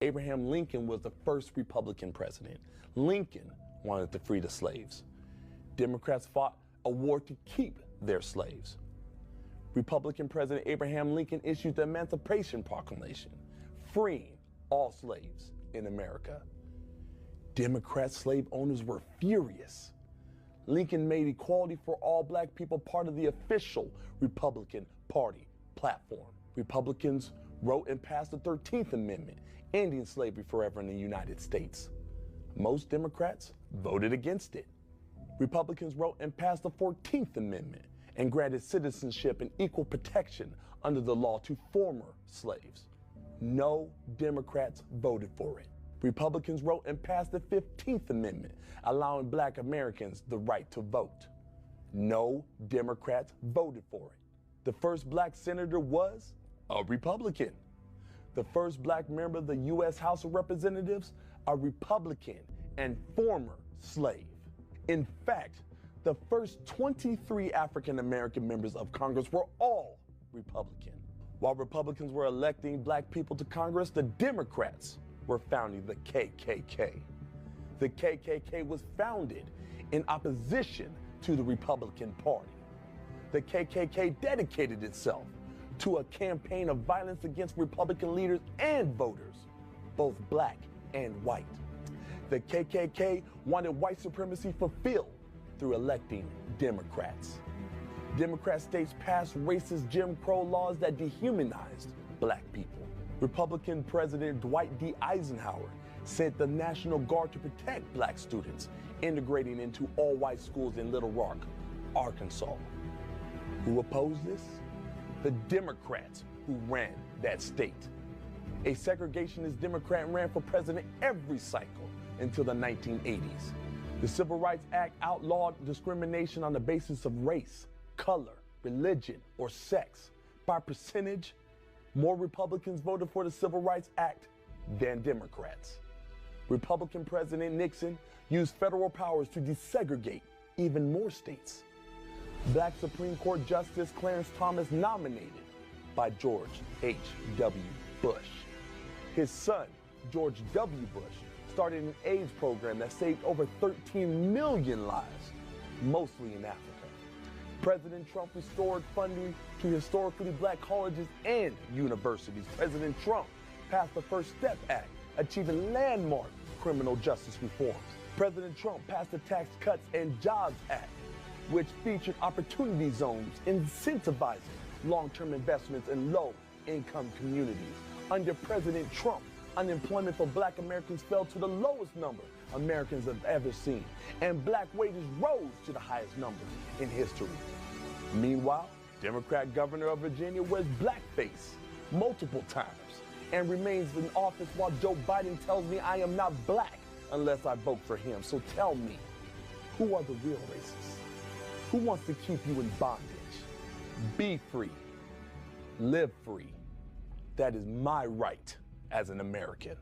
Abraham Lincoln was the first Republican president. Lincoln wanted to free the slaves. Democrats fought a war to keep their slaves. Republican President Abraham Lincoln issued the Emancipation Proclamation, freeing all slaves in America. Democrat slave owners were furious. Lincoln made equality for all black people part of the official Republican Party platform. Republicans wrote and passed the 13th Amendment, ending slavery forever in the United States. Most Democrats voted against it. Republicans wrote and passed the 14th Amendment and granted citizenship and equal protection under the law to former slaves. No Democrats voted for it. Republicans wrote and passed the 15th Amendment, allowing black Americans the right to vote. No Democrats voted for it. The first black senator was a Republican. The first black member of the U.S. House of Representatives, a Republican and former slave. In fact, the first 23 African American members of Congress were all Republican. While Republicans were electing black people to Congress, the Democrats were founding the KKK. The KKK was founded in opposition to the Republican Party. The KKK dedicated itself to a campaign of violence against Republican leaders and voters, both black and white. The KKK wanted white supremacy fulfilled through electing Democrats. Democrat states passed racist Jim Crow laws that dehumanized black people. Republican President Dwight D. Eisenhower sent the National Guard to protect black students, integrating into all-white schools in Little Rock, Arkansas. Who opposed this? The Democrats who ran that state. A segregationist Democrat ran for president every cycle until the 1980s. The Civil Rights Act outlawed discrimination on the basis of race, color, religion, or sex. By percentage, more Republicans voted for the Civil Rights Act than Democrats. Republican President Nixon used federal powers to desegregate even more states. Black Supreme Court Justice Clarence Thomas, nominated by George H.W. Bush. His son, George W. Bush, started an AIDS program that saved over 13 million lives, mostly in Africa. President Trump restored funding to historically black colleges and universities. President Trump passed the First Step Act, achieving landmark criminal justice reforms. President Trump passed the Tax Cuts and Jobs Act, which featured opportunity zones incentivizing long-term investments in low-income communities. Under President Trump, unemployment for black Americans fell to the lowest number Americans have ever seen, and black wages rose to the highest numbers in history. Meanwhile, Democrat governor of Virginia wears blackface multiple times and remains in office while Joe Biden tells me I am not black unless I vote for him. So tell me, who are the real racists? Who wants to keep you in bondage? Be free. Live free. That is my right as an American.